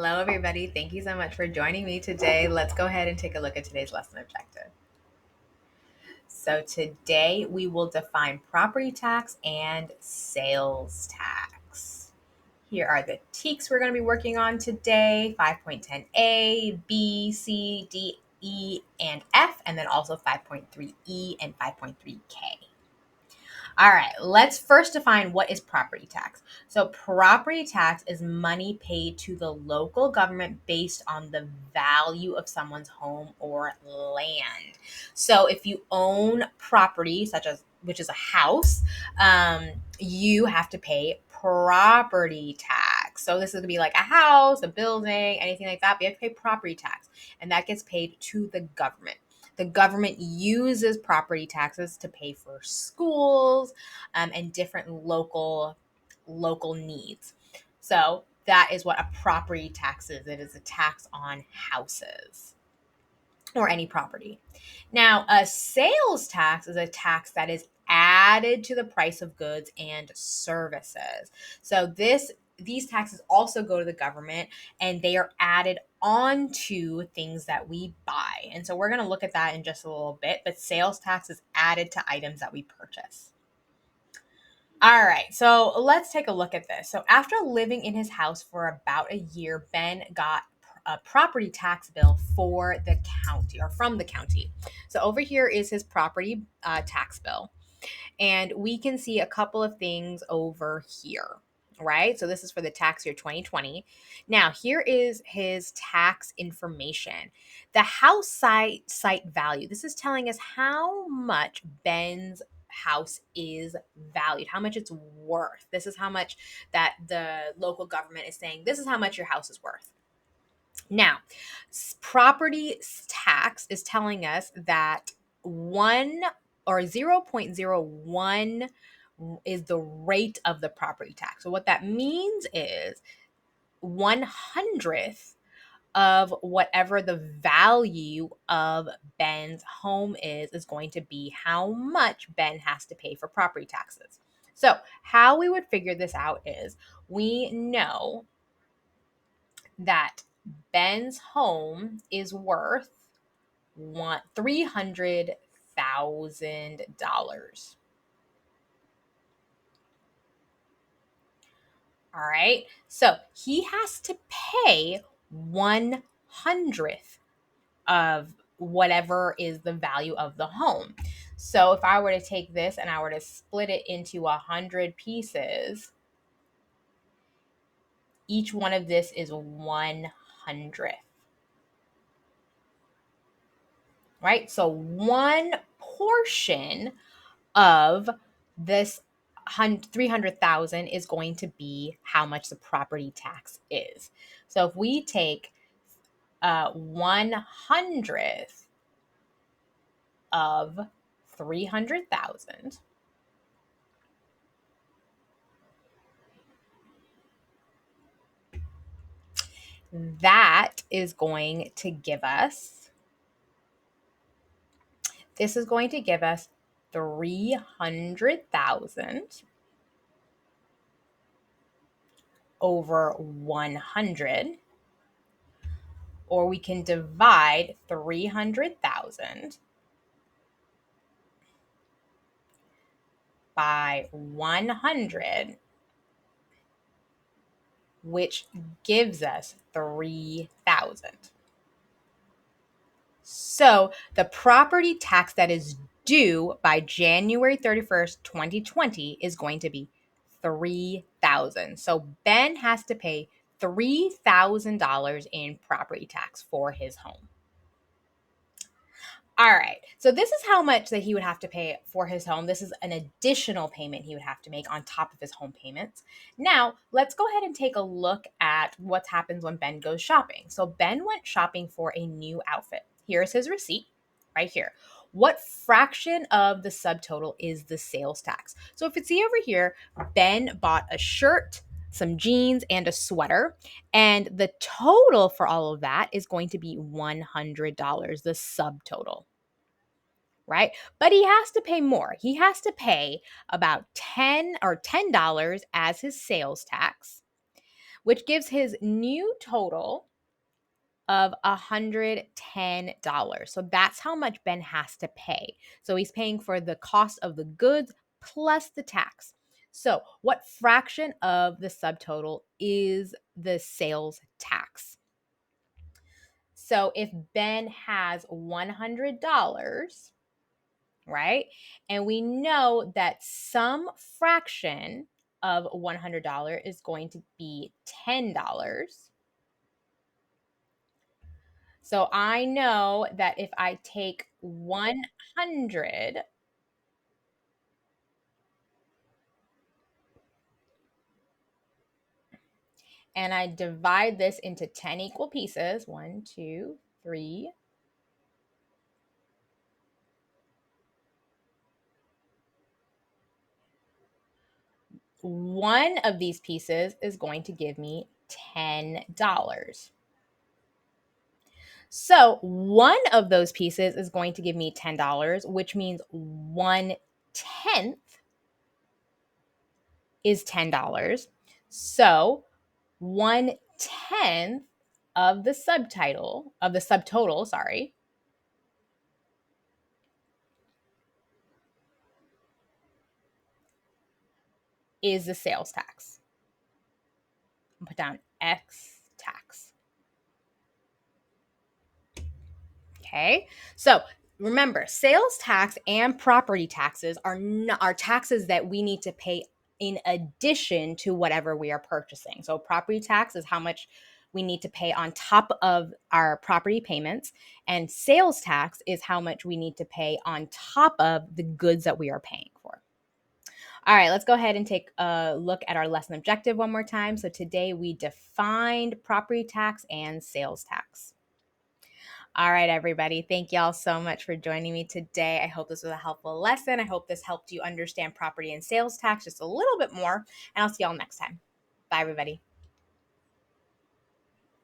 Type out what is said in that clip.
Hello, everybody. Thank you so much for joining me today. Let's go ahead and take a look at today's lesson objective. So, today we will define property tax and sales tax. Here are the TEKs we're going to be working on today: 5.10a, B, C, D, E, and F, and then also 5.3e and 5.3k. All right, let's first define what is property tax. So, property tax is money paid to the local government based on the value of someone's home or land. So, if you own property, such as which is a house, you have to pay property tax. So, this is going to be like a house, a building, anything like that. But you have to pay property tax, and that gets paid to the government. The government uses property taxes to pay for schools and different local needs. So that is what a property tax is. It is a tax on houses or any property. Now, a sales tax is a tax that is added to the price of goods and services. So these taxes also go to the government and they are added onto things that we buy. And so we're going to look at that in just a little bit, but sales tax is added to items that we purchase. All right, so let's take a look at this. So after living in his house for about a year, Ben got a property tax bill for the county or from the county. So over here is his property tax bill. And we can see a couple of things over here, right? So this is for the tax year 2020. Now, here is his tax information. The house site value. This is telling us how much Ben's house is valued, how much it's worth. This is how much that the local government is saying, this is how much your house is worth. Now, property tax is telling us that 0.01 is the rate of the property tax. So what that means is 1/100th of whatever the value of Ben's home is going to be how much Ben has to pay for property taxes. So how we would figure this out is we know that Ben's home is worth $300,000. All right. So he has to pay 1/100th of whatever is the value of the home. So if I were to take this and I were to split it into 100 pieces, each one of this is 1/100th. Right? So one portion of this 300,000 is going to be how much the property tax is. So if we take 1/100th of 300,000, that is going to give us, this is going to give us 300,000 over 100, or we can divide 300,000 by 100, which gives us 3,000. So the property tax that is due by January 31st, 2020 is going to be 3,000. So Ben has to pay $3,000 in property tax for his home. All right. So this is how much that he would have to pay for his home. This is an additional payment he would have to make on top of his home payments. Now, let's go ahead and take a look at what happens when Ben goes shopping. So Ben went shopping for a new outfit. Here's his receipt right here. What fraction of the subtotal is the sales tax? So if you see over here, Ben bought a shirt, some jeans, and a sweater. And the total for all of that is going to be $100, the subtotal. Right? But he has to pay more. He has to pay about $10 as his sales tax, which gives his new total of $110. So that's how much Ben has to pay. So he's paying for the cost of the goods plus the tax. So what fraction of the subtotal is the sales tax? So if Ben has $100, right? And we know that some fraction of $100 is going to be $10. So I know that if I take 100 and I divide this into 10 equal pieces, 1, 2, 3, one of these pieces is going to give me $10. So one of those pieces is going to give me $10, which means 1/10 is $10. So 1/10 of the subtotal, sorry, is the sales tax. I'll put down X tax. Okay. So remember, sales tax and property taxes are taxes that we need to pay in addition to whatever we are purchasing. So property tax is how much we need to pay on top of our property payments, and sales tax is how much we need to pay on top of the goods that we are paying for. All right, let's go ahead and take a look at our lesson objective one more time. So today we defined property tax and sales tax. All right, everybody. Thank y'all so much for joining me today. I hope this was a helpful lesson. I hope this helped you understand property and sales tax just a little bit more. And I'll see y'all next time. Bye, everybody.